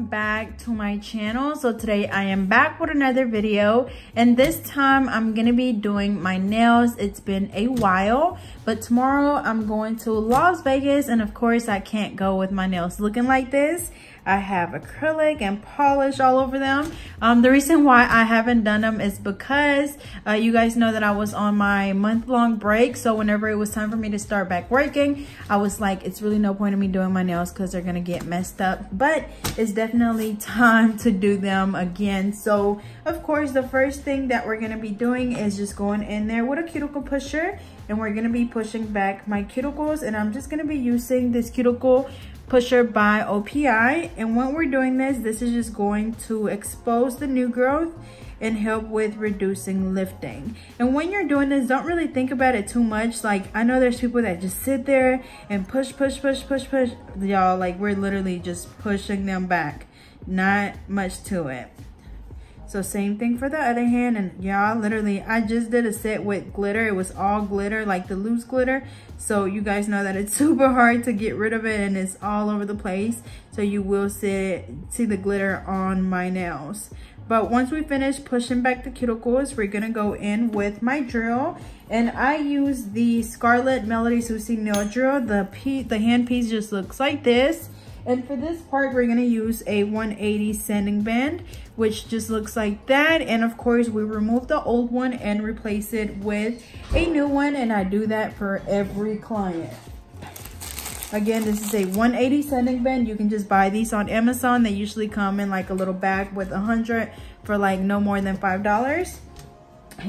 welcome back to my channel. So today I am back with another video, and this time I'm gonna be doing my nails. It's been a while, but tomorrow I'm going to Las Vegas, and of course I can't go with my nails looking like this. I have acrylic and polish all over them. The reason why I haven't done them is because you guys know that I was on my month-long break. So whenever it was time for me to start back working, I was like, it's really no point in me doing my nails because they're gonna get messed up. But it's definitely time to do them again. So of course, the first thing that we're gonna be doing is just going in there with a cuticle pusher, and we're gonna be pushing back my cuticles. And I'm just gonna be using this cuticle pusher by OPI, and when we're doing this is just going to expose the new growth and help with reducing lifting. And when you're doing this, don't really think about it too much. Like, I know there's people that just sit there and push. Y'all, like, we're literally just pushing them back. Not much to it. So same thing for the other hand. And y'all, literally, I just did a set with glitter. It was all glitter, like the loose glitter. So you guys know that it's super hard to get rid of it, and it's all over the place. So you will see the glitter on my nails. But once we finish pushing back the cuticles, we're gonna go in with my drill. And I use the Scarlet Melody Susie nail drill. The hand piece just looks like this. And for this part, we're gonna use a 180 sanding band, which just looks like that. And of course, we remove the old one and replace it with a new one. And I do that for every client. Again, this is a 180 sanding band. You can just buy these on Amazon. They usually come in like a little bag with 100 for like no more than $5.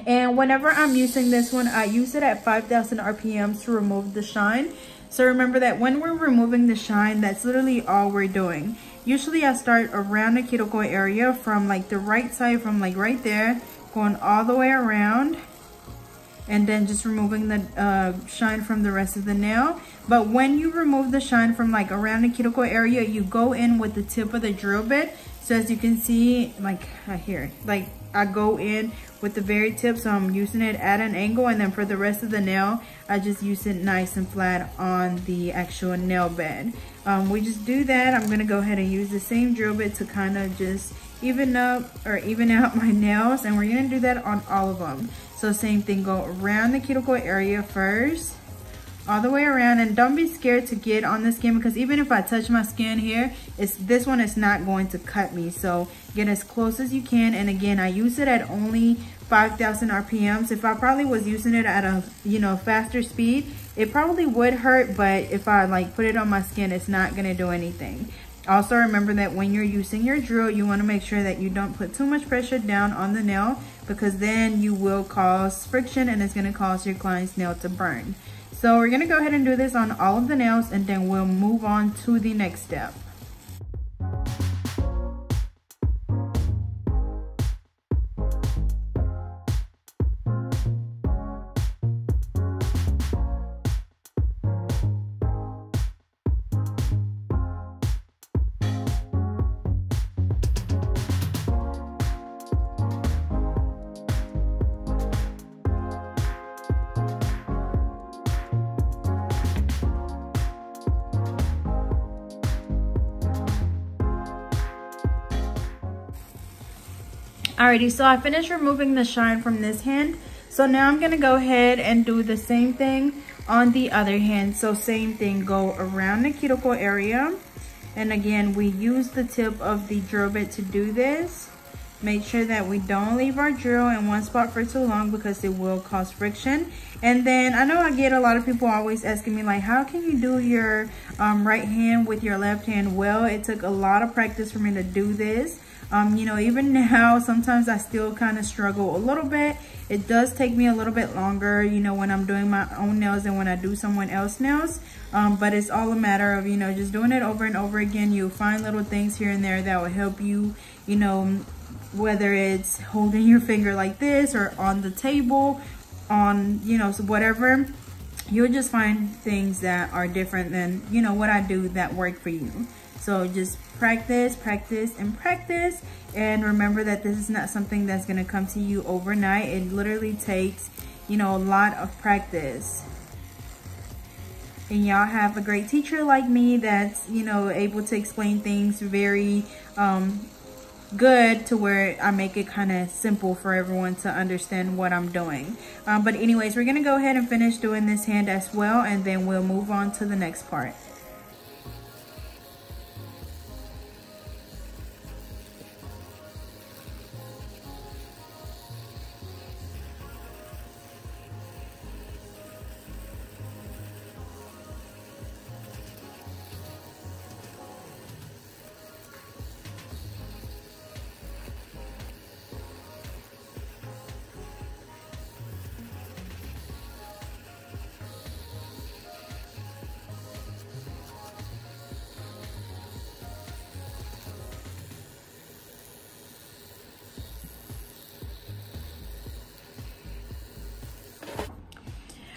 And whenever I'm using this one, I use it at 5,000 RPMs to remove the shine. So remember that when we're removing the shine, that's literally all we're doing. Usually I start around the cuticle area from like the right side, from like right there, going all the way around, and then just removing the shine from the rest of the nail. But when you remove the shine from like around the cuticle area, you go in with the tip of the drill bit. So as you can see, like here, like I go in with the very tip, so I'm using it at an angle, and then for the rest of the nail, I just use it nice and flat on the actual nail bed. We just do that. I'm gonna go ahead and use the same drill bit to kind of just even out my nails, and we're gonna do that on all of them. So same thing, go around the cuticle area first, all the way around, and don't be scared to get on the skin, because even if I touch my skin here, this one is not going to cut me. So get as close as you can. And again, I use it at only 5,000 RPMs. If I probably was using it at a faster speed, it probably would hurt, but if I like put it on my skin, it's not gonna do anything. Also remember that when you're using your drill, you want to make sure that you don't put too much pressure down on the nail, because then you will cause friction and it's going to cause your client's nail to burn. So we're going to go ahead and do this on all of the nails, and then we'll move on to the next step. Alrighty, so I finished removing the shine from this hand. So now I'm gonna go ahead and do the same thing on the other hand. So same thing, go around the cuticle area. And again, we use the tip of the drill bit to do this. Make sure that we don't leave our drill in one spot for too long, because it will cause friction. And then I know I get a lot of people always asking me, like, how can you do your right hand with your left hand? Well, it took a lot of practice for me to do this. Even now, sometimes I still kind of struggle a little bit. It does take me a little bit longer, when I'm doing my own nails than when I do someone else's nails. But it's all a matter of, just doing it over and over again. You'll find little things here and there that will help you, whether it's holding your finger like this or on the table, so whatever. You'll just find things that are different than, what I do that work for you. So just practice, practice, and practice. And remember that this is not something that's gonna come to you overnight. It literally takes, a lot of practice. And y'all have a great teacher like me that's, able to explain things very good to where I make it kind of simple for everyone to understand what I'm doing. But anyways, we're gonna go ahead and finish doing this hand as well, and then we'll move on to the next part.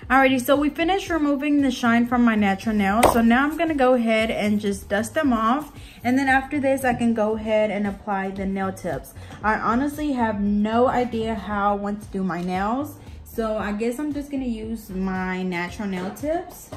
Alrighty, so we finished removing the shine from my natural nails. So now I'm gonna go ahead and just dust them off. And then after this, I can go ahead and apply the nail tips. I honestly have no idea how I want to do my nails. So I guess I'm just gonna use my natural nail tips.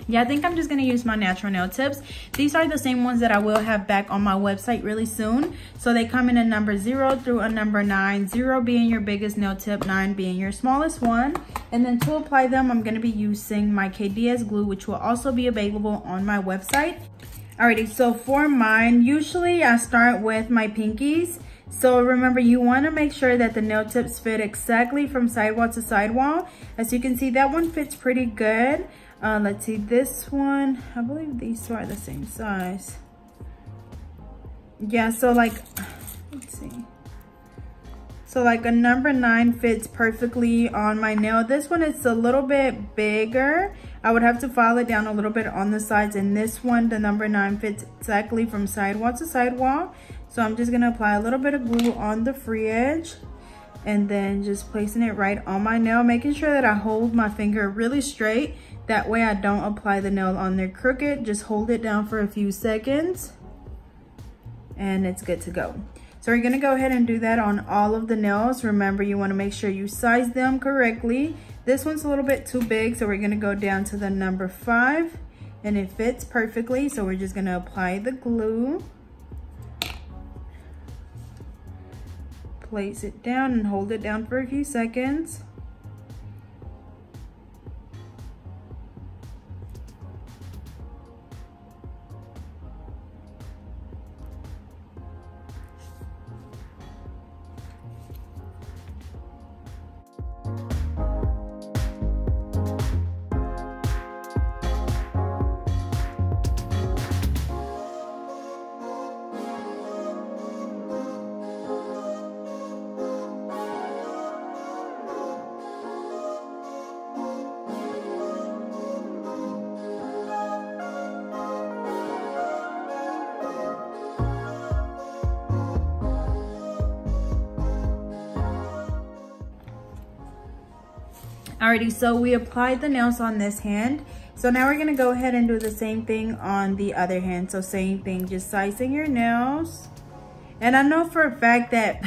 Yeah, I think I'm just gonna use my natural nail tips. These are the same ones that I will have back on my website really soon. So they come in a number 0 through a number 9, 0 being your biggest nail tip, 9 being your smallest one. And then to apply them, I'm gonna be using my KDS glue, which will also be available on my website. Alrighty, so for mine, usually I start with my pinkies. So remember, you wanna make sure that the nail tips fit exactly from sidewall to sidewall. As you can see, that one fits pretty good. Let's see, this one, I believe these two are the same size. Yeah, so like, let's see. So like a number 9 fits perfectly on my nail. This one is a little bit bigger. I would have to file it down a little bit on the sides. And this one, the number 9 fits exactly from sidewall to sidewall. So I'm just gonna apply a little bit of glue on the free edge. And then just placing it right on my nail, making sure that I hold my finger really straight. That way I don't apply the nail on there crooked. Just hold it down for a few seconds and it's good to go. So we're gonna go ahead and do that on all of the nails. Remember, you wanna make sure you size them correctly. This one's a little bit too big, so we're gonna go down to the number 5 and it fits perfectly. So we're just gonna apply the glue. Place it down and hold it down for a few seconds. Alrighty, so we applied the nails on this hand. So now we're gonna go ahead and do the same thing on the other hand. So same thing, just sizing your nails. And I know for a fact that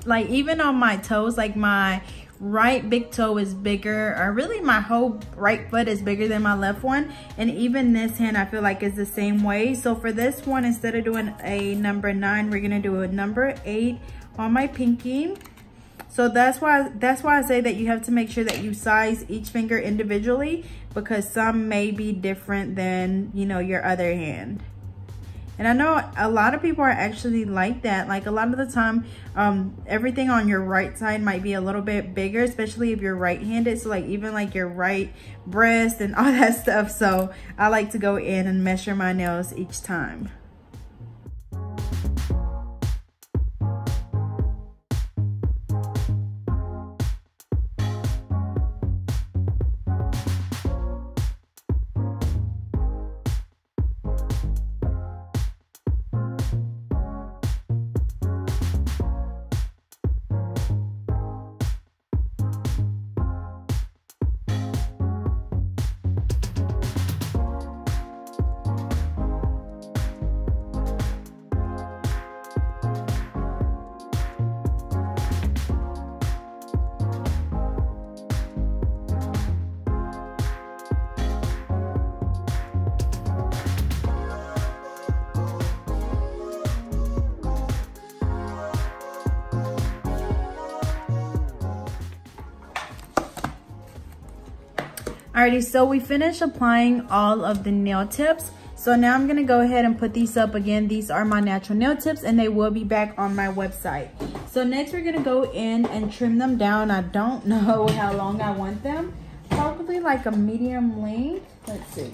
like even on my toes, like my right big toe is bigger, or really my whole right foot is bigger than my left one. And even this hand I feel like is the same way. So for this one, instead of doing a number 9, we're gonna do a number 8 on my pinky. So that's why I say that you have to make sure that you size each finger individually, because some may be different than, you know, your other hand. And I know a lot of people are actually like that. Like a lot of the time, everything on your right side might be a little bit bigger, especially if you're right-handed. So like even like your right breast and all that stuff. So I like to go in and measure my nails each time. Alrighty, so we finished applying all of the nail tips. So now I'm gonna go ahead and put these up again. These are my natural nail tips and they will be back on my website. So next we're gonna go in and trim them down. I don't know how long I want them. Probably like a medium length. Let's see.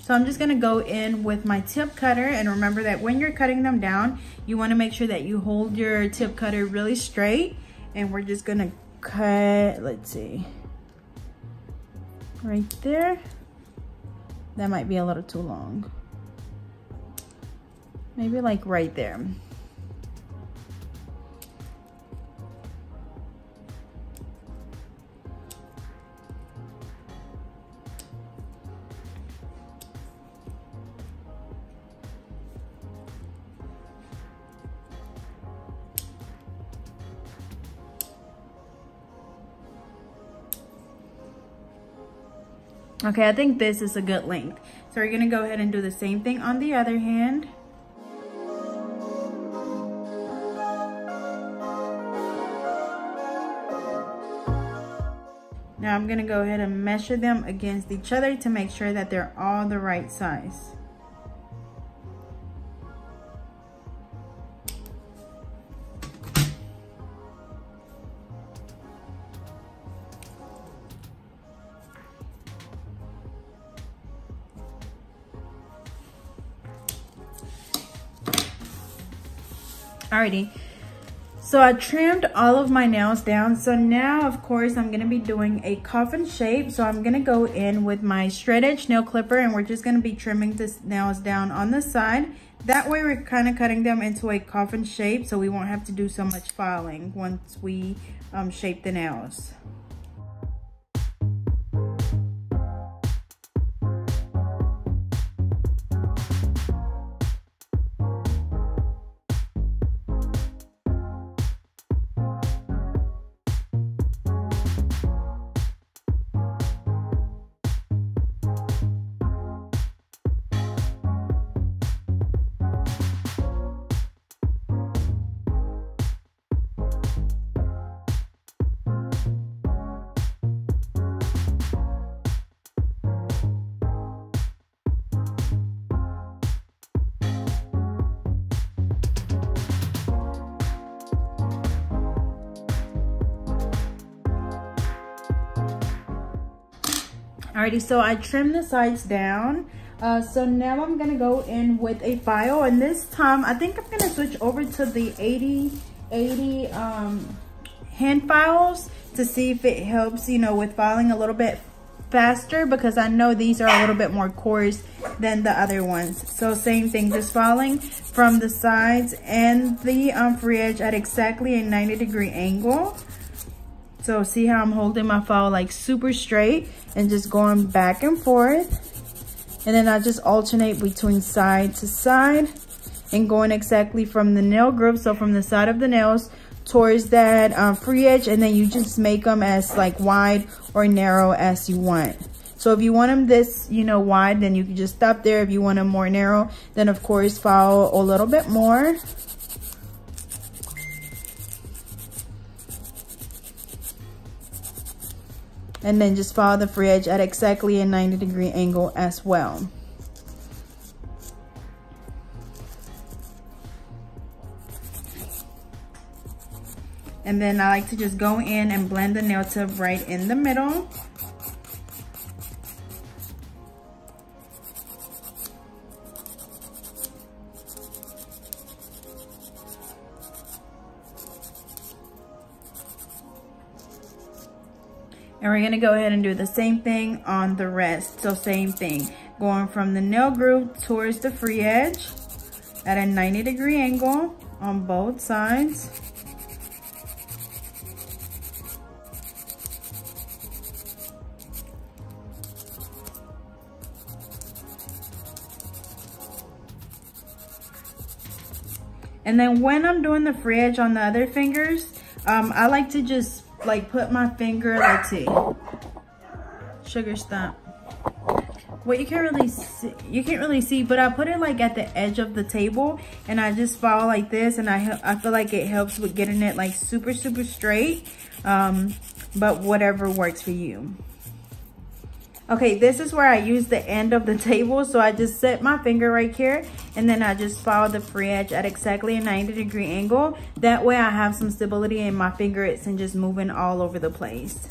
So I'm just gonna go in with my tip cutter, and remember that when you're cutting them down, you wanna make sure that you hold your tip cutter really straight. And we're just gonna cut, let's see, right there. That might be a little too long. Maybe like right there. Okay, I think this is a good length. So we're gonna go ahead and do the same thing on the other hand. Now I'm gonna go ahead and measure them against each other to make sure that they're all the right size. Alrighty, so I trimmed all of my nails down. So now, of course, I'm gonna be doing a coffin shape. So I'm gonna go in with my straight edge nail clipper, and we're just gonna be trimming the nails down on the side. That way we're kind of cutting them into a coffin shape, so we won't have to do so much filing once we shape the nails. Alrighty, so I trimmed the sides down. So now I'm gonna go in with a file, and this time I think I'm gonna switch over to the 80 hand files to see if it helps, you know, with filing a little bit faster, because I know these are a little bit more coarse than the other ones. So same thing, just filing from the sides and the free edge at exactly a 90-degree angle. So see how I'm holding my file like super straight and just going back and forth. And then I just alternate between side to side and going exactly from the nail groove, so from the side of the nails towards that free edge, and then you just make them as like wide or narrow as you want. So if you want them this, you know, wide, then you can just stop there. If you want them more narrow, then of course file a little bit more. And then just follow the free edge at exactly a 90-degree angle as well. And then I like to just go in and blend the nail tip right in the middle. And we're gonna go ahead and do the same thing on the rest. So same thing, going from the nail groove towards the free edge at a 90-degree angle on both sides. And then when I'm doing the free edge on the other fingers, I like to just like put my finger, let's see, sugar stump. Well, you can't really see, but I put it like at the edge of the table, and I just follow like this, and I feel like it helps with getting it like super straight. But whatever works for you. Okay, this is where I use the end of the table. So I just set my finger right here and then I just follow the free edge at exactly a 90-degree angle. That way I have some stability and my finger isn't just moving all over the place.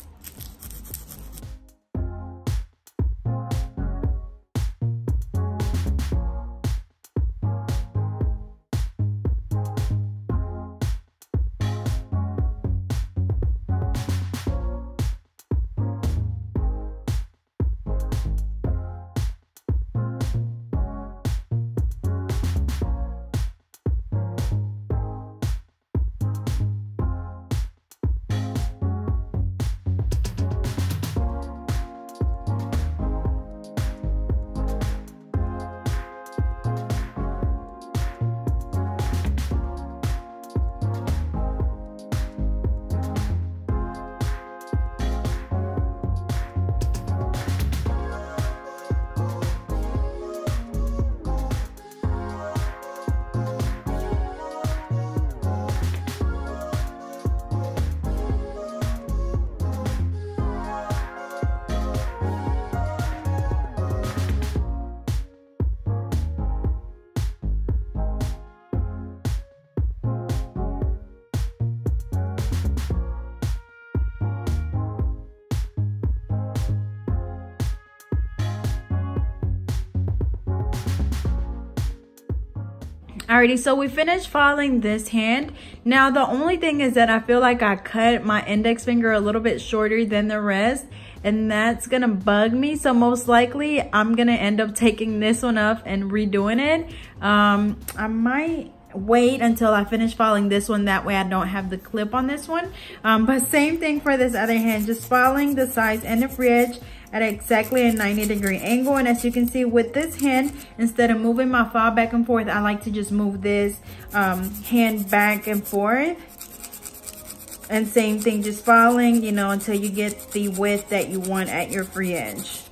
Alrighty, so we finished filing this hand. Now the only thing is that I feel like I cut my index finger a little bit shorter than the rest, and that's gonna bug me. So most likely I'm gonna end up taking this one up and redoing it. I might wait until I finish filing this one, that way I don't have the clip on this one. But same thing for this other hand, just filing the sides and the free edge at exactly a 90-degree angle. And as you can see with this hand, instead of moving my file back and forth, I like to just move this hand back and forth. And same thing, just filing, you know, until you get the width that you want at your free edge.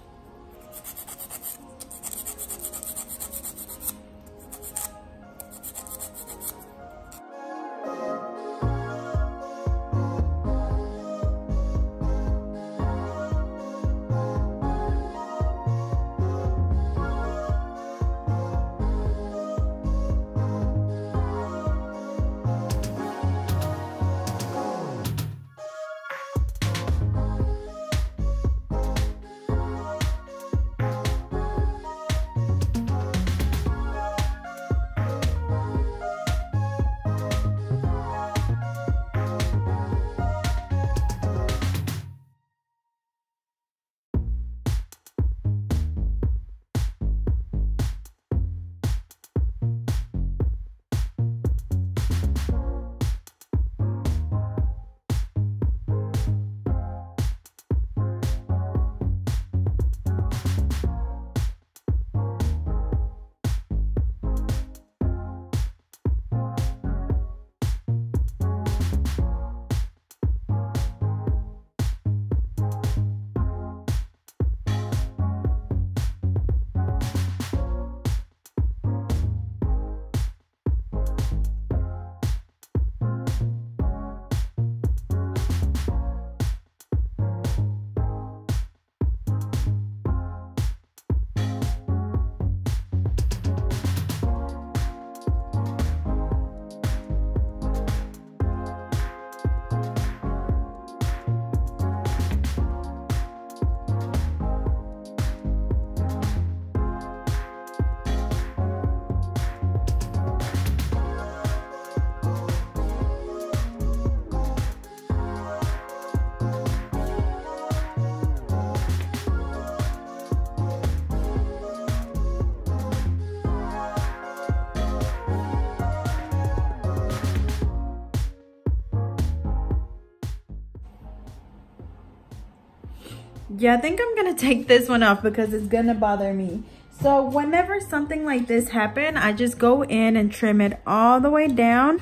Yeah, I think I'm gonna take this one off because it's gonna bother me. So whenever something like this happens, I just go in and trim it all the way down.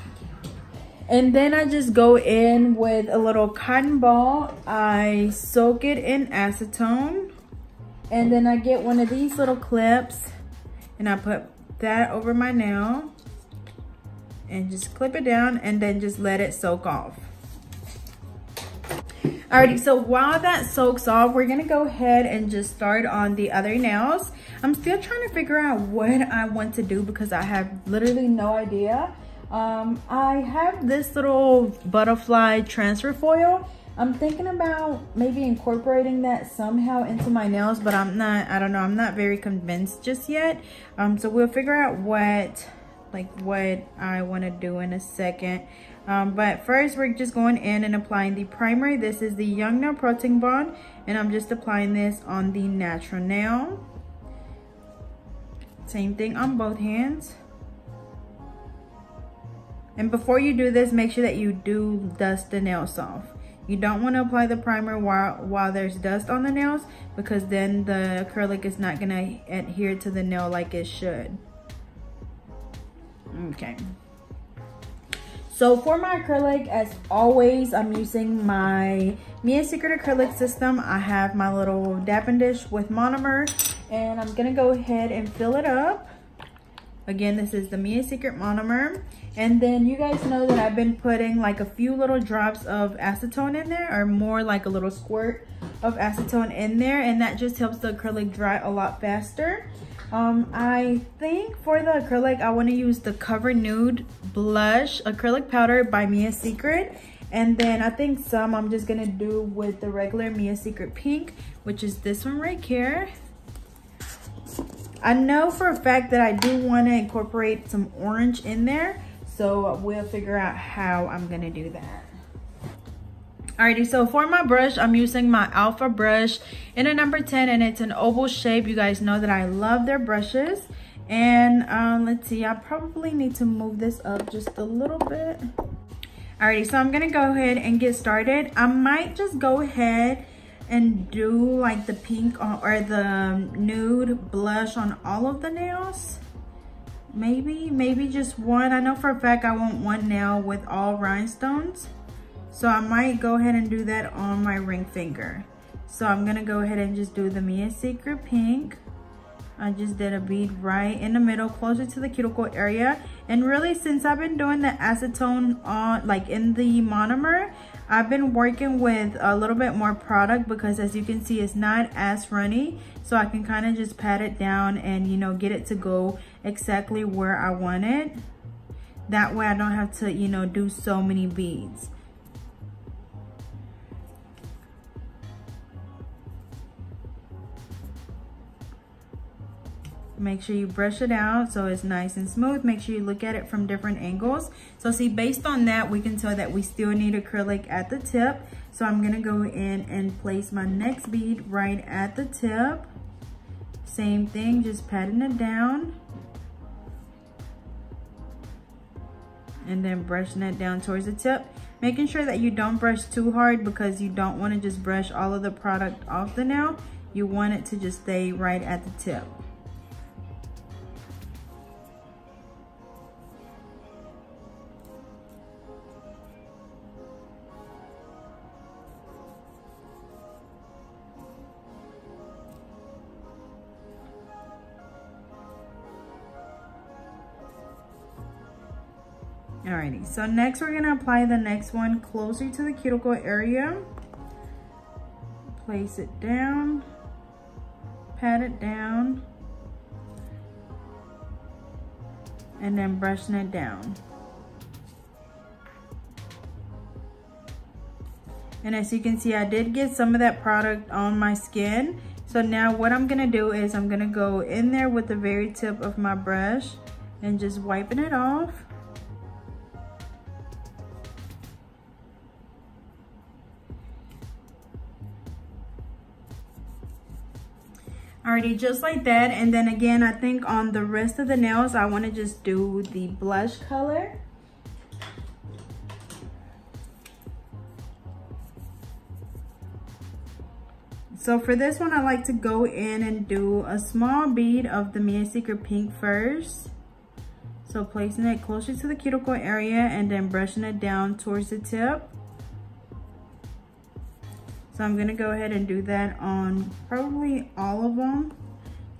And then I just go in with a little cotton ball. I soak it in acetone. And then I get one of these little clips and I put that over my nail and just clip it down and then just let it soak off. Alrighty, so while that soaks off, we're gonna go ahead and just start on the other nails. I'm still trying to figure out what I want to do because I have literally no idea. I have this little butterfly transfer foil. I'm thinking about maybe incorporating that somehow into my nails, but I don't know, I'm not very convinced just yet. So we'll figure out what I want to do in a second. But first we're just going in and applying the primer. This is the Young Nail Protein Bond, and I'm just applying this on the natural nail. Same thing on both hands. And before you do this, make sure that you do dust the nails off. You don't want to apply the primer while there's dust on the nails, because then the acrylic is not going to adhere to the nail like it should. Okay. So for my acrylic, as always, I'm using my Mia Secret acrylic system. I have my little dapping dish with monomer, and I'm going to go ahead and fill it up. Again, this is the Mia Secret monomer. And then you guys know that I've been putting like a few little drops of acetone in there, or more like a little squirt of acetone in there, and that just helps the acrylic dry a lot faster. I think for the acrylic, I want to use the Cover Nude Blush Acrylic Powder by Mia Secret. And then I think some I'm just going to do with the regular Mia Secret Pink, which is this one right here. I know for a fact that I do want to incorporate some orange in there, so we'll figure out how I'm going to do that. Alrighty, so for my brush, I'm using my Alpha brush in a number 10, and it's an oval shape. You guys know that I love their brushes. And let's see, I probably need to move this up just a little bit. Alrighty, so I'm gonna go ahead and get started. I might just go ahead and do like the pink or the nude blush on all of the nails. Maybe just one. I know for a fact I want one nail with all rhinestones, so I might go ahead and do that on my ring finger. So I'm gonna go ahead and just do the Mia Secret Pink. I just did a bead right in the middle, closer to the cuticle area. And really, since I've been doing the acetone on, like in the monomer, I've been working with a little bit more product, because as you can see, it's not as runny. So I can kind of just pat it down and, you know, get it to go exactly where I want it. That way I don't have to, you know, do so many beads. Make sure you brush it out so it's nice and smooth. Make sure you look at it from different angles. So see, based on that, we can tell that we still need acrylic at the tip. So I'm gonna go in and place my next bead right at the tip. Same thing, just patting it down. And then brushing it down towards the tip. Making sure that you don't brush too hard, because you don't want to just brush all of the product off the nail. You want it to just stay right at the tip. Alrighty, so next we're gonna apply the next one closer to the cuticle area. Place it down, pat it down, and then brushing it down. And as you can see, I did get some of that product on my skin. So now what I'm gonna do is I'm gonna go in there with the very tip of my brush and just wiping it off. Alrighty, just like that. And then again, I think on the rest of the nails, I want to just do the blush color. So for this one, I like to go in and do a small bead of the Mia Secret Pink first. So placing it closer to the cuticle area and then brushing it down towards the tip. So I'm gonna go ahead and do that on probably all of them.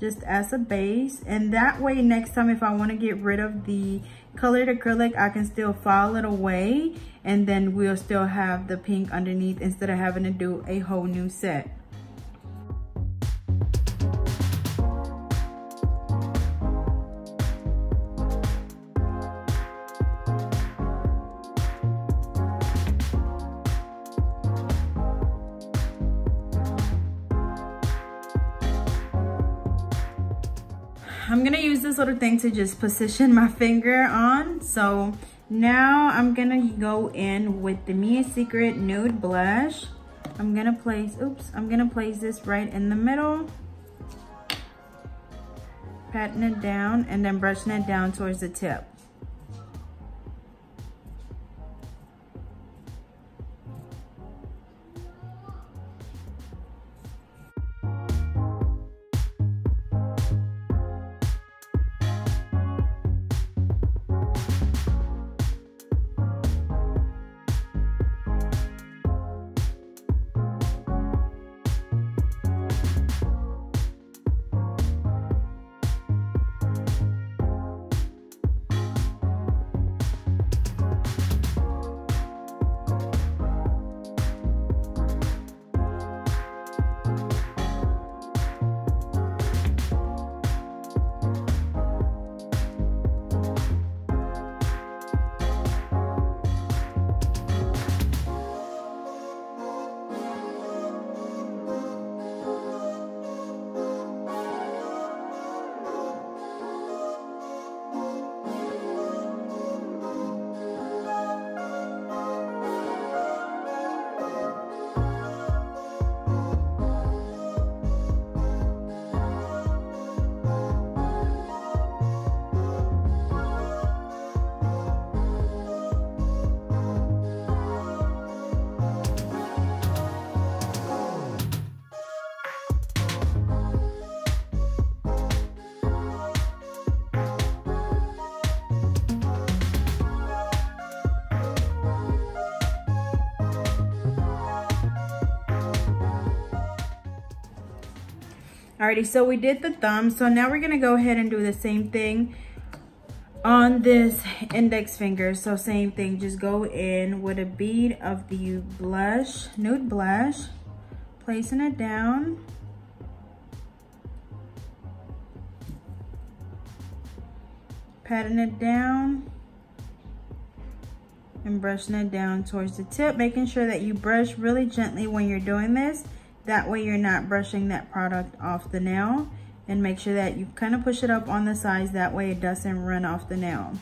just as a base. And that way, next time if I want to get rid of the colored acrylic, I can still file it away, and then we'll still have the pink underneath instead of having to do a whole new set. I'm gonna use this little thing to just position my finger on. So now I'm gonna go in with the Mia Secret Nude Blush. I'm gonna place this right in the middle, patting it down and then brushing it down towards the tip. Alrighty, so we did the thumb. So now we're gonna go ahead and do the same thing on this index finger. So same thing, just go in with a bead of the blush, nude blush, placing it down. Patting it down and brushing it down towards the tip, making sure that you brush really gently when you're doing this. That way you're not brushing that product off the nail, and make sure that you kind of push it up on the sides. That way it doesn't run off the nail.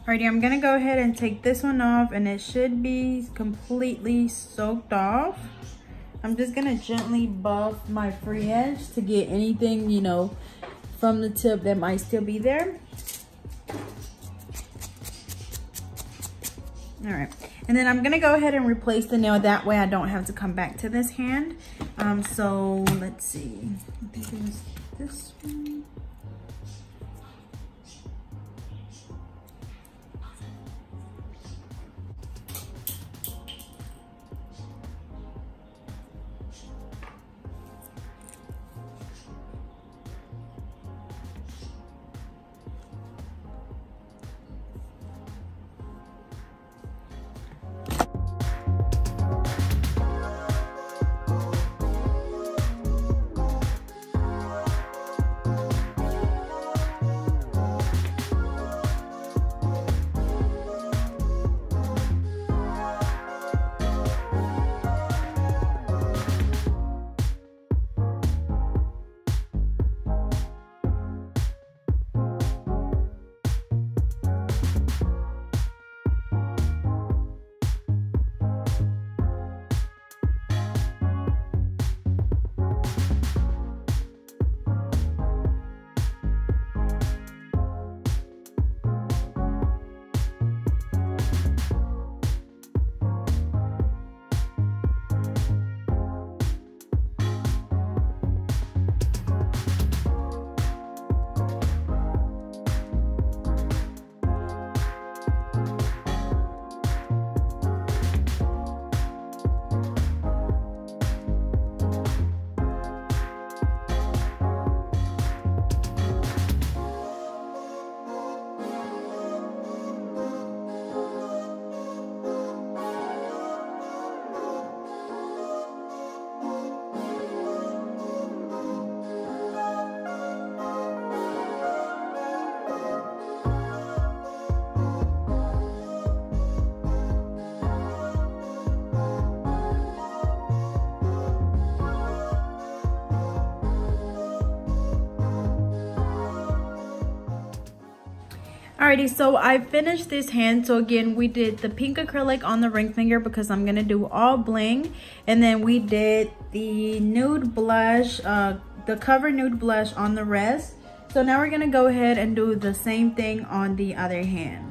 Alrighty, I'm gonna go ahead and take this one off, and it should be completely soaked off. I'm just gonna gently buff my free edge to get anything, you know, from the tip that might still be there. All right, and then I'm gonna go ahead and replace the nail. That way I don't have to come back to this hand. So let's see, I think it was this one. Alrighty, so I finished this hand. So again, we did the pink acrylic on the ring finger because I'm gonna do all bling, and then we did the nude blush, the cover nude blush on the rest. So now we're gonna go ahead and do the same thing on the other hand.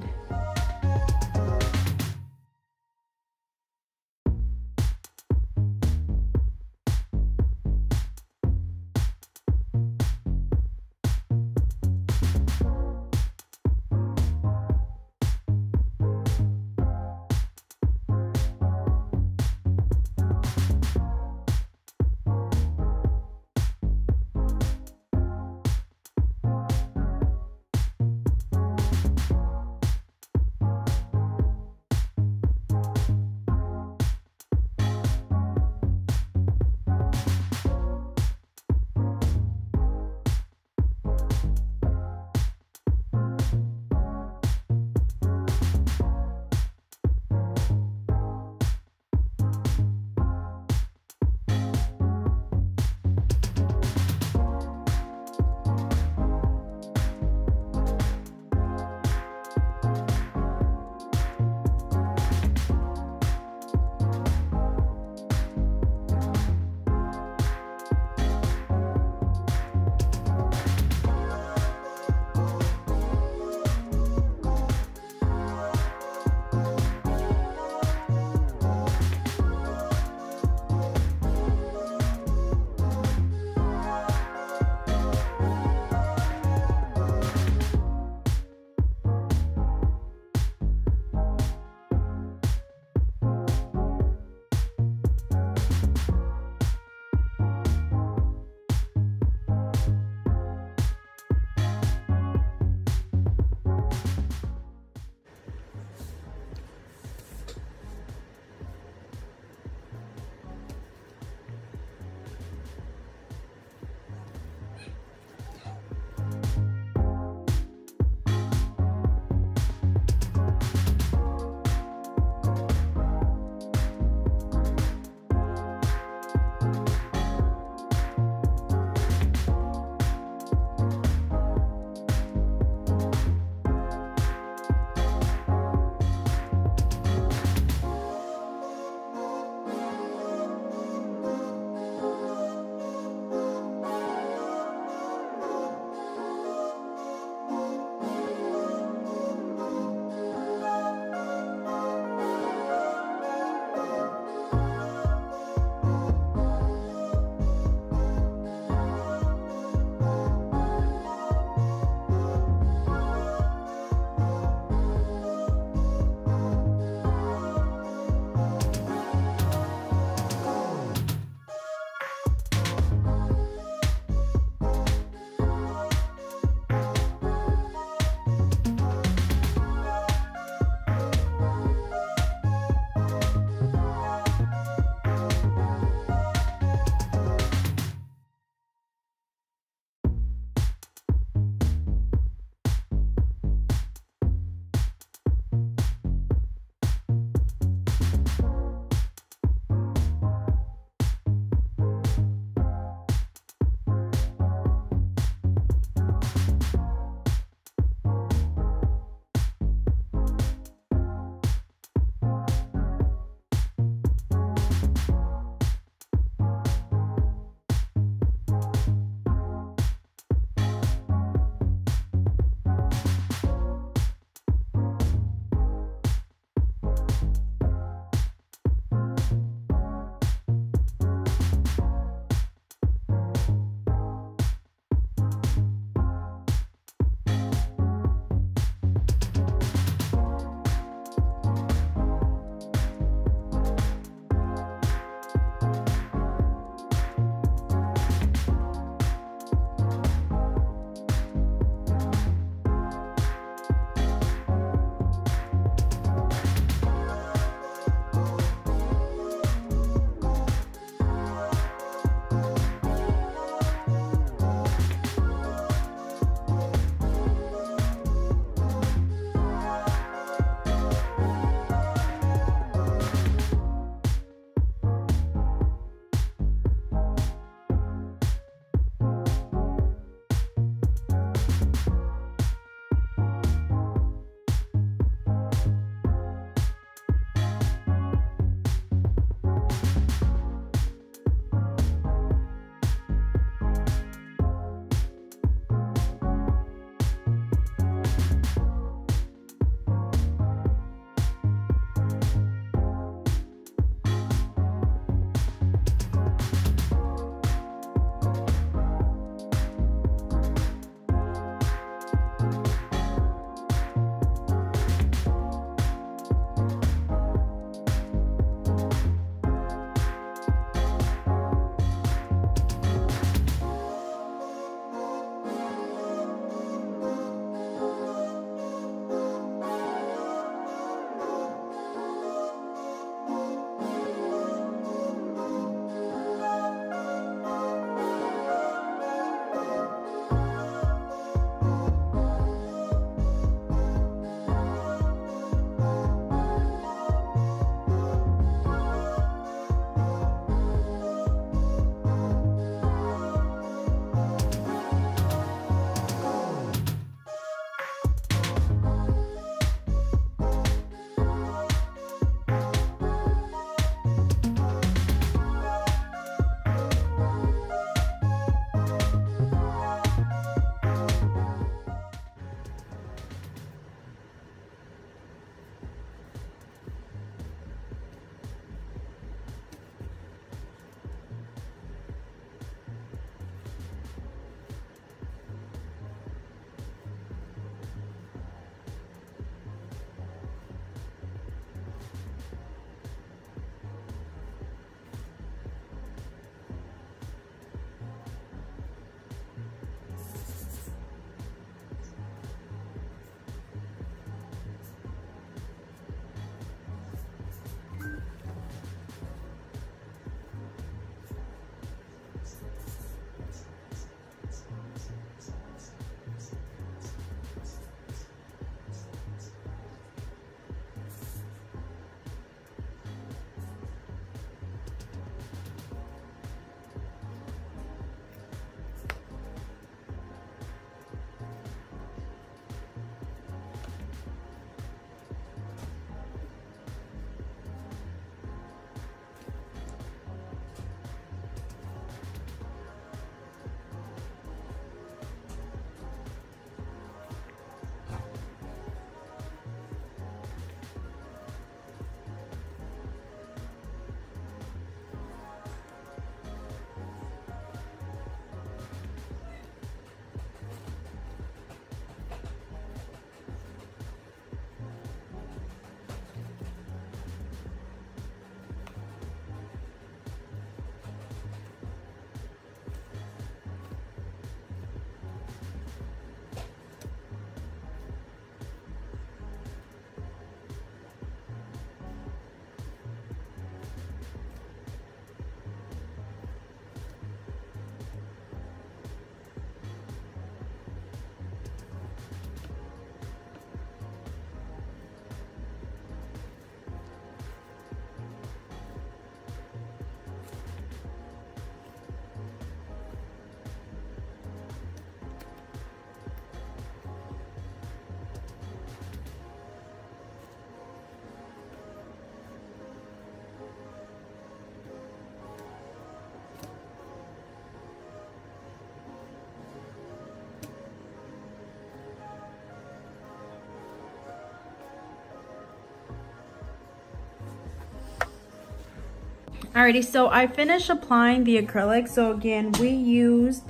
Alrighty, so I finished applying the acrylic. So again, we used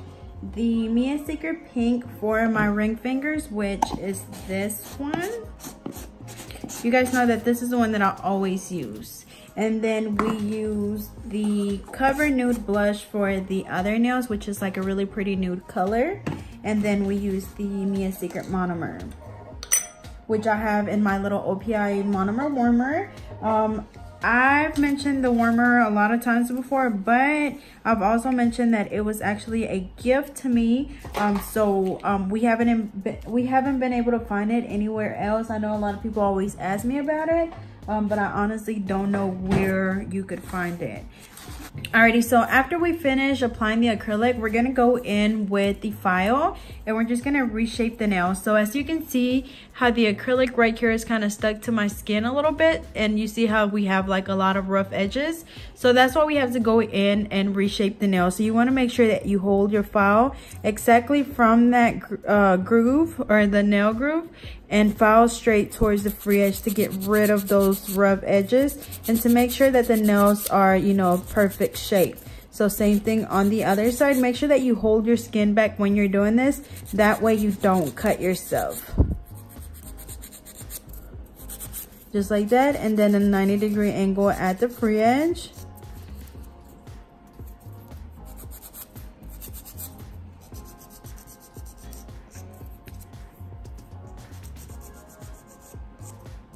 the Mia Secret Pink for my ring fingers, which is this one. You guys know that this is the one that I always use. And then we use the Cover Nude blush for the other nails, which is like a really pretty nude color. And then we use the Mia Secret monomer, which I have in my little OPI monomer warmer. I've mentioned the warmer a lot of times before, but I've also mentioned that it was actually a gift to me. We haven't been able to find it anywhere else. I know a lot of people always ask me about it, but I honestly don't know where you could find it. Alrighty, so after we finish applying the acrylic, we're gonna go in with the file and we're just gonna reshape the nail. So as you can see how the acrylic right here is kind of stuck to my skin a little bit, and you see how we have like a lot of rough edges. So that's why we have to go in and reshape the nail. So you want to make sure that you hold your file exactly from that groove, or the nail groove, and file straight towards the free edge to get rid of those rough edges and to make sure that the nails are, you know, perfect shape. So same thing on the other side. Make sure that you hold your skin back when you're doing this. That way you don't cut yourself. Just like that, and then a 90-degree angle at the free edge.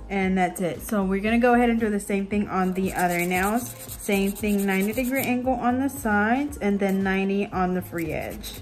And that's it. So we're gonna go ahead and do the same thing on the other nails. Same thing, 90-degree angle on the sides and then 90 on the free edge.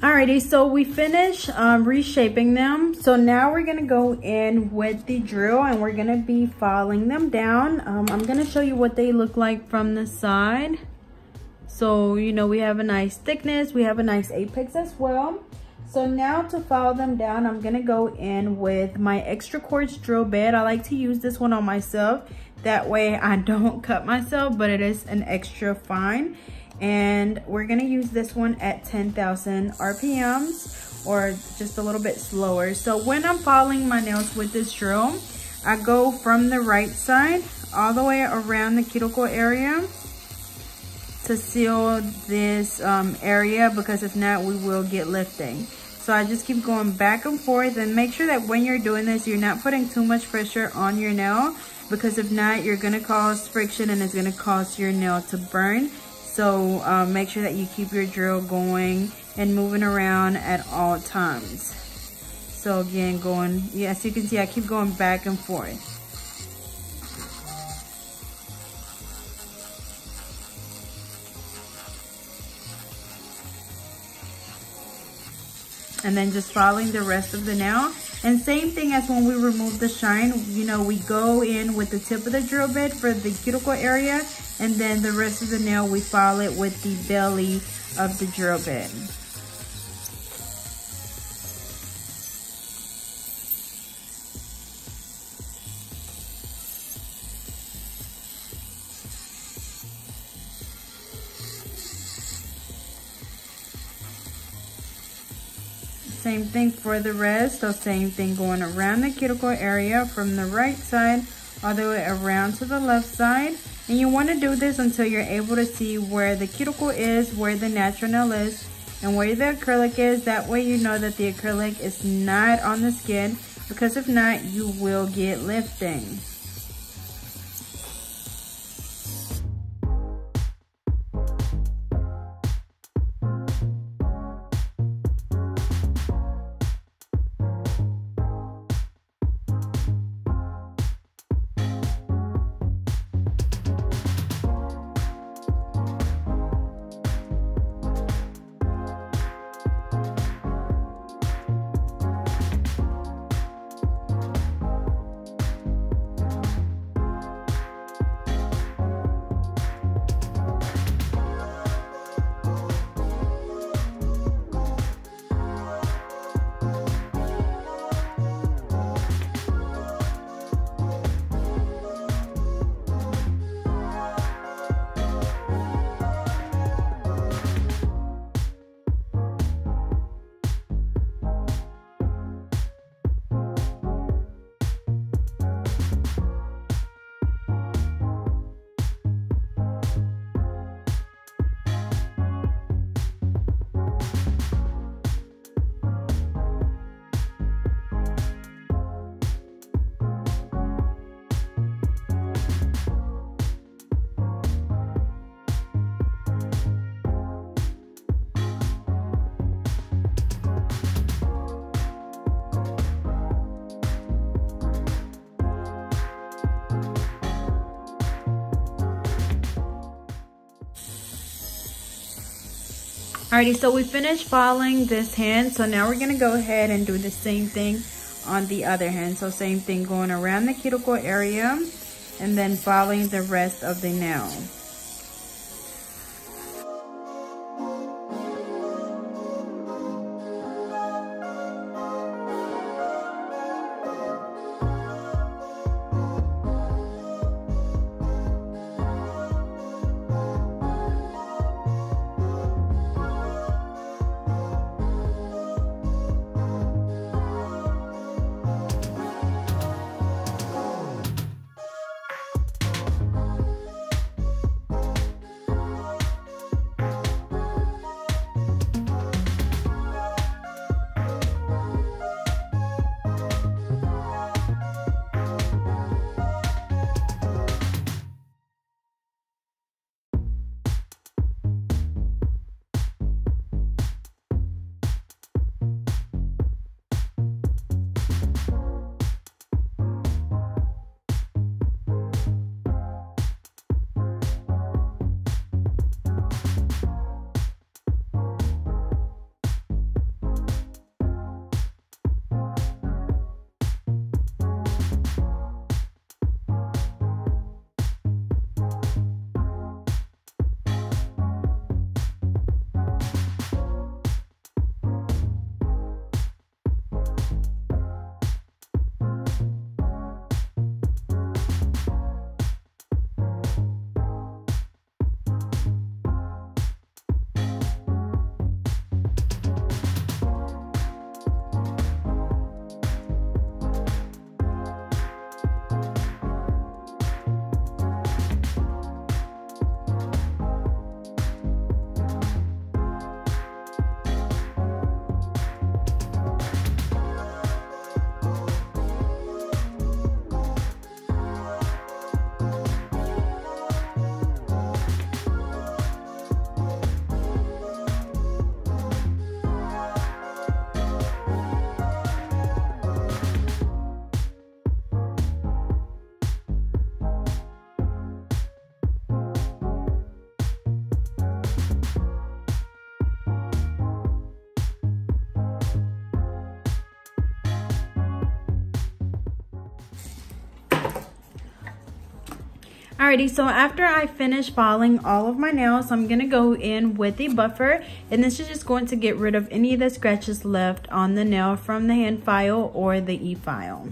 Alrighty, so we finished reshaping them. So now we're gonna go in with the drill and we're gonna be filing them down. I'm gonna show you what they look like from the side. So, you know, we have a nice thickness, we have a nice apex as well. So now to file them down, I'm gonna go in with my extra quartz drill bit. I like to use this one on myself. That way I don't cut myself, but it is an extra fine. And we're gonna use this one at 10,000 RPMs or just a little bit slower. So when I'm filing my nails with this drill, I go from the right side all the way around the cuticle area to seal this area, because if not, we will get lifting. So I just keep going back and forth, and make sure that when you're doing this, you're not putting too much pressure on your nail, because if not, you're gonna cause friction and it's gonna cause your nail to burn. So make sure that you keep your drill going and moving around at all times. So again, as you can see, I keep going back and forth. And then just following the rest of the nail. And same thing as when we remove the shine, you know, we go in with the tip of the drill bit for the cuticle area, and then the rest of the nail we file it with the belly of the drill bit. Same thing for the rest. So same thing going around the cuticle area from the right side all the way around to the left side. And you want to do this until you're able to see where the cuticle is, where the natural nail is, and where the acrylic is. That way you know that the acrylic is not on the skin, because if not, you will get lifting. Alrighty, so we finished filing this hand. So now we're gonna go ahead and do the same thing on the other hand. So same thing, going around the cuticle area and then filing the rest of the nail. Alrighty, so after I finish filing all of my nails, I'm gonna go in with the buffer, and this is just going to get rid of any of the scratches left on the nail from the hand file or the e-file.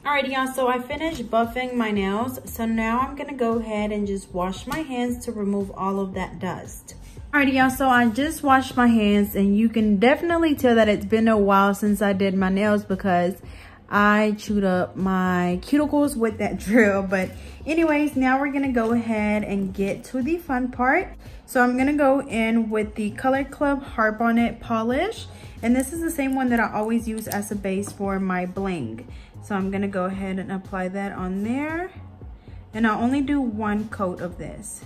Alrighty, y'all, so I finished buffing my nails. So now I'm gonna go ahead and just wash my hands to remove all of that dust. Alrighty, y'all, so I just washed my hands, and you can definitely tell that it's been a while since I did my nails because I chewed up my cuticles with that drill. But anyways, now we're gonna go ahead and get to the fun part. So I'm gonna go in with the Color Club Harp on It polish, and this is the same one that I always use as a base for my bling. So I'm gonna go ahead and apply that on there, and I'll only do one coat of this.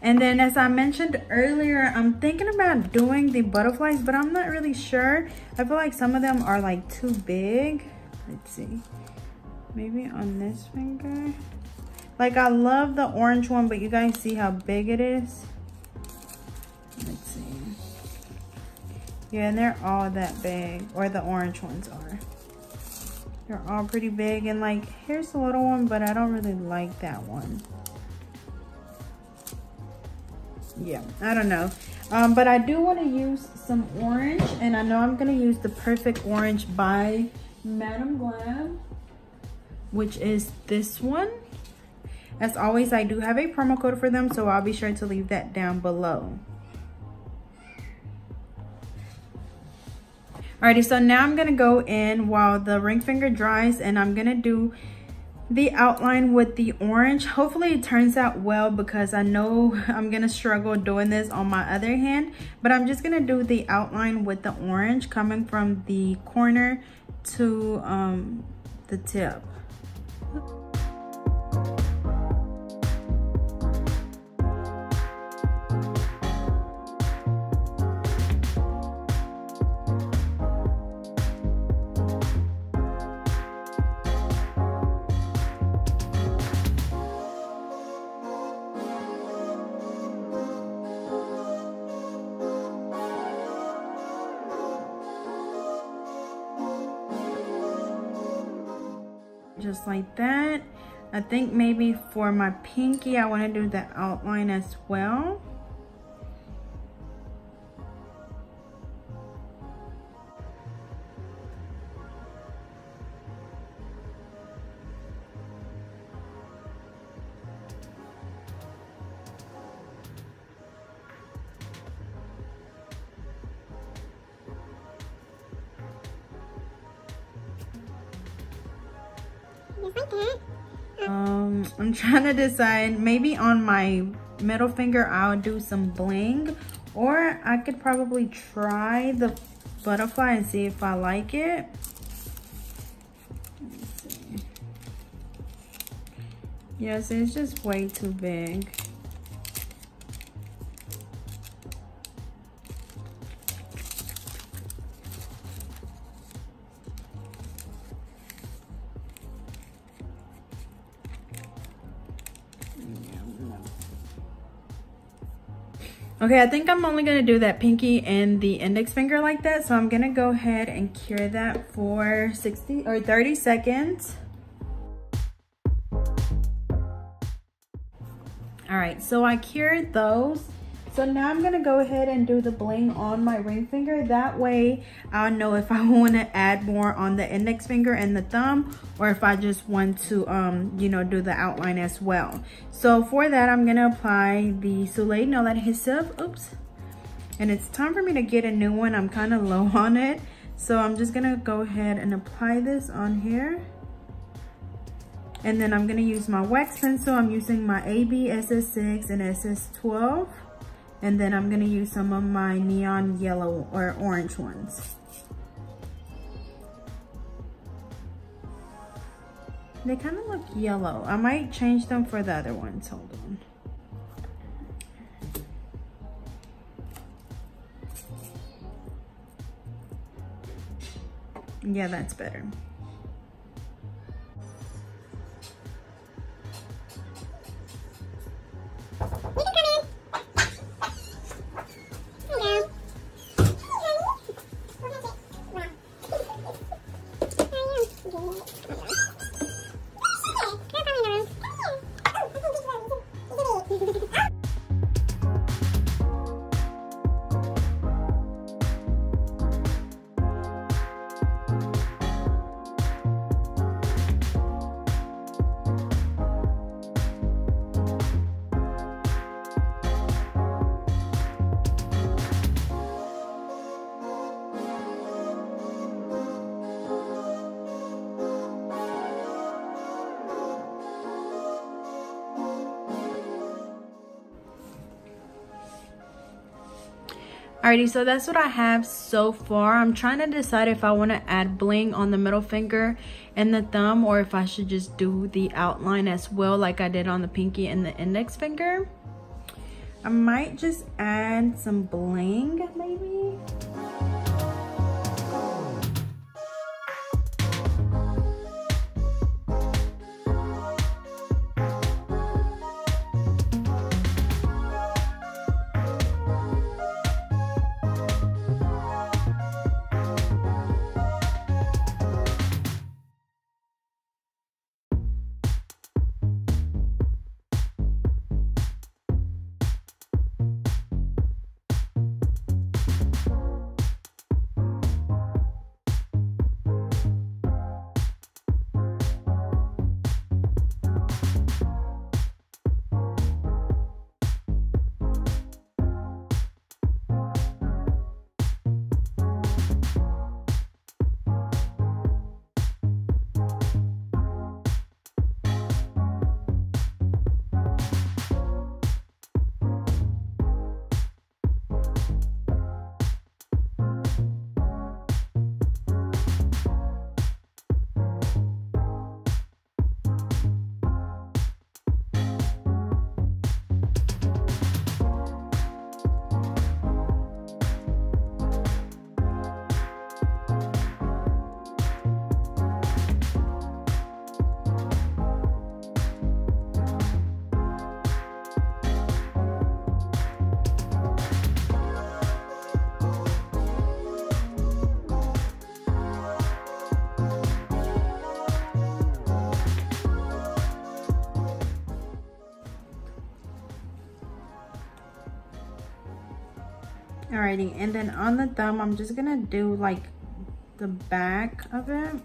And then, as I mentioned earlier, I'm thinking about doing the butterflies, but I'm not really sure. I feel like some of them are like too big. Let's see, maybe on this finger. Like, I love the orange one, but you guys see how big it is? Let's see. Yeah, and they're all that big, or the orange ones are. They're all pretty big, and like, here's the little one, but I don't really like that one. Yeah, I don't know. But I do want to use some orange, and I know I'm going to use the Perfect Orange by Madam Glam, which is this one. As always, I do have a promo code for them, so I'll be sure to leave that down below. Alrighty, so now I'm gonna go in while the ring finger dries, and I'm gonna do the outline with the orange. Hopefully it turns out well, because I know I'm gonna struggle doing this on my other hand, but I'm just gonna do the outline with the orange coming from the corner to the tip. Just like that. I think maybe for my pinky, I want to do the outline as well. I'm trying to decide, maybe on my middle finger I'll do some bling, or I could probably try the butterfly and see if I like it. Let's see. Yes, it's just way too big. Okay, I think I'm only gonna do that pinky and the index finger like that. So I'm gonna go ahead and cure that for 60 or 30 seconds. All right, so I cured those. So now I'm gonna go ahead and do the bling on my ring finger. That way I'll know if I wanna add more on the index finger and the thumb, or if I just want to, you know, do the outline as well. So for that, I'm gonna apply the Soleil nail adhesive, oops. And it's time for me to get a new one. I'm kind of low on it. So I'm just gonna go ahead and apply this on here. And then I'm gonna use my wax pencil. I'm using my AB SS6 and SS12. And then I'm gonna use some of my neon yellow or orange ones. They kind of look yellow. I might change them for the other ones, hold on. Yeah, that's better. Alrighty, so that's what I have so far. I'm trying to decide if I want to add bling on the middle finger and the thumb, or if I should just do the outline as well like I did on the pinky and the index finger. I might just add some bling maybe. Alrighty, and then on the thumb, I'm just gonna do like the back of it.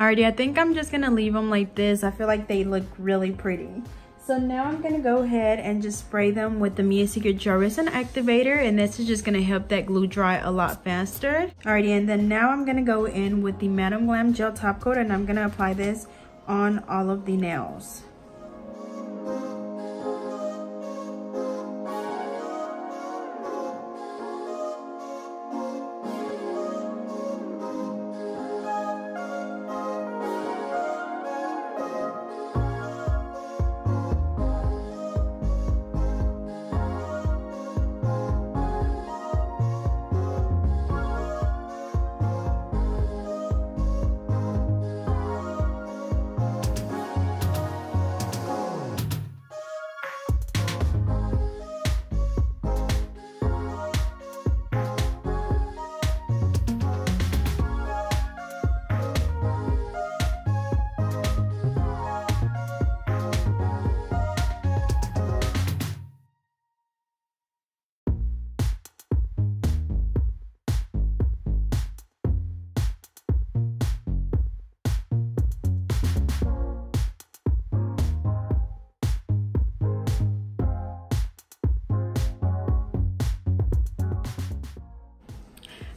Alrighty, I think I'm just gonna leave them like this. I feel like they look really pretty. So now I'm gonna go ahead and just spray them with the Mia Secret Gel Resin Activator, and this is just gonna help that glue dry a lot faster. Alrighty, and then now I'm gonna go in with the Madam Glam Gel Top Coat, and I'm gonna apply this on all of the nails.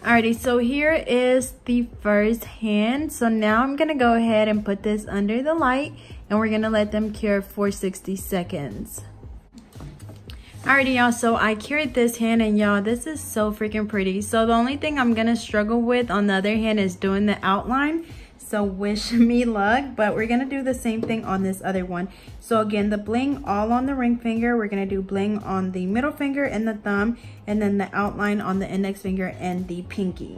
Alrighty, so here is the first hand. So now I'm gonna go ahead and put this under the light and we're gonna let them cure for 60 seconds. Alrighty, y'all, so I cured this hand and y'all, this is so freaking pretty. So the only thing I'm gonna struggle with on the other hand is doing the outline. So wish me luck, but we're gonna do the same thing on this other one. So again, the bling all on the ring finger. We're gonna do bling on the middle finger and the thumb, and then the outline on the index finger and the pinky.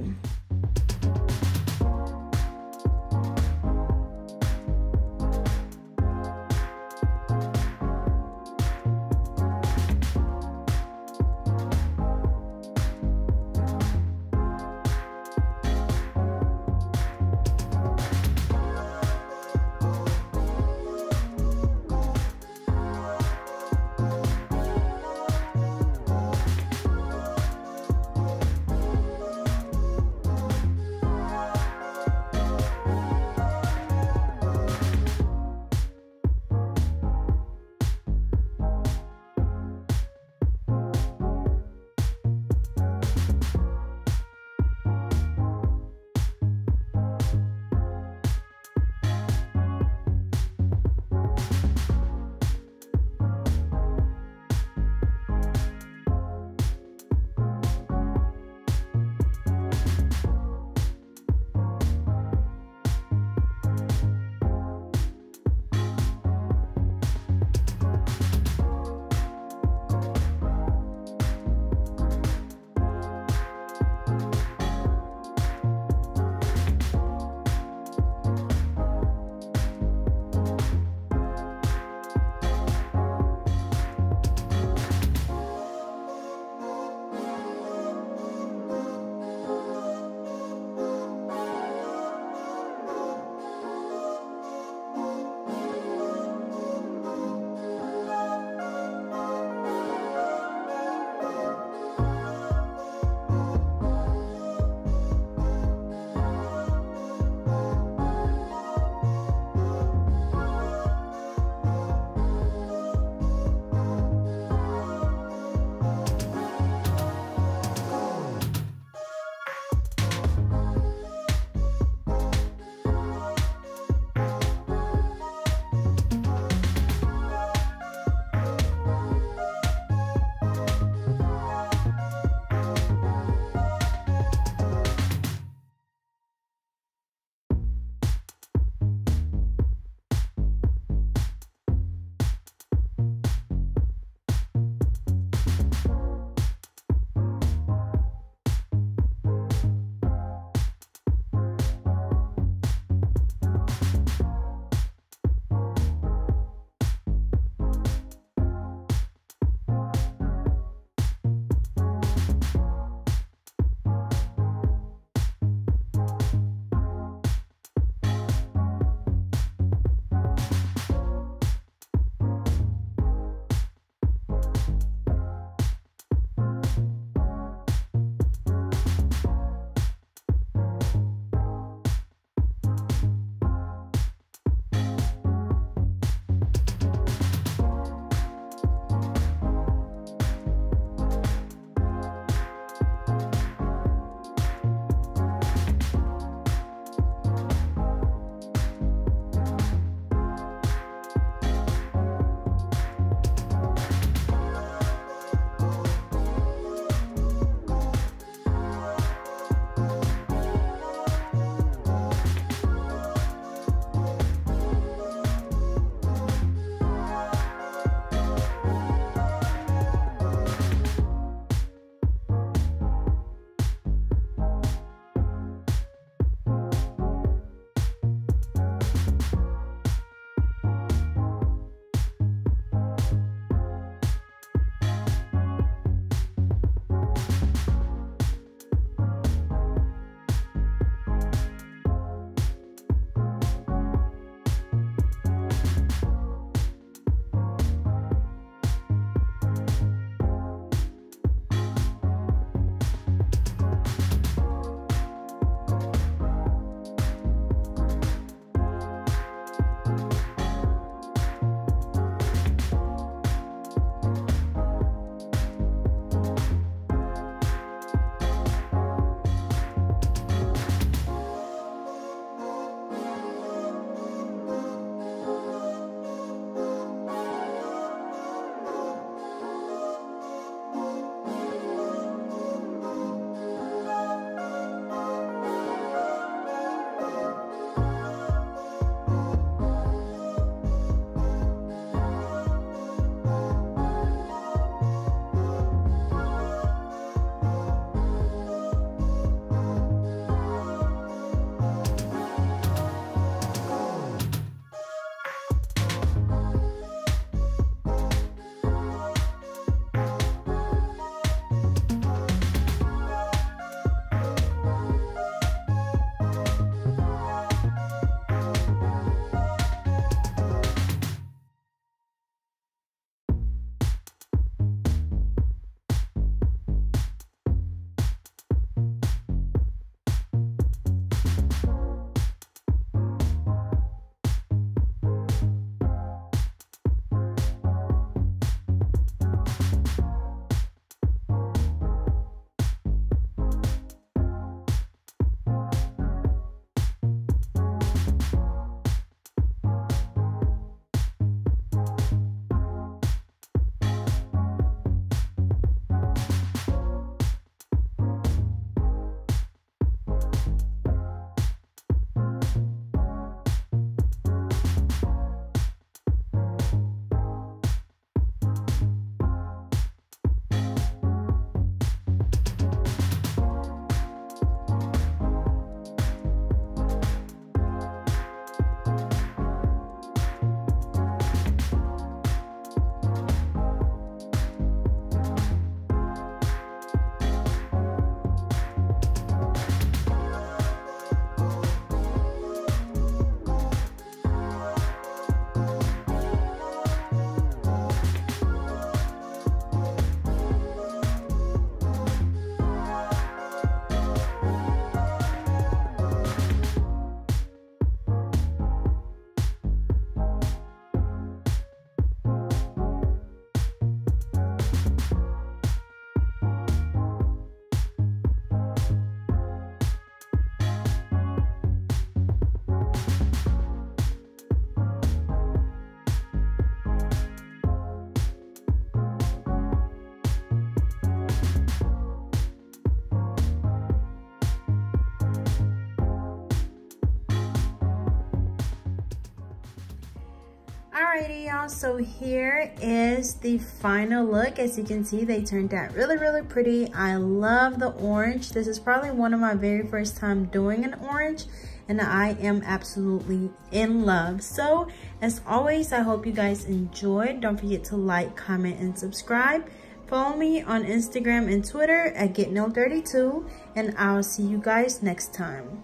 Alrighty, y'all, so here is the final look. As you can see, they turned out really pretty. I love the orange. This is probably one of my very first time doing an orange, and I am absolutely in love. So as always, I hope you guys enjoyed. Don't forget to like, comment, and subscribe. Follow me on Instagram and Twitter at GetNailed32, and I'll see you guys next time.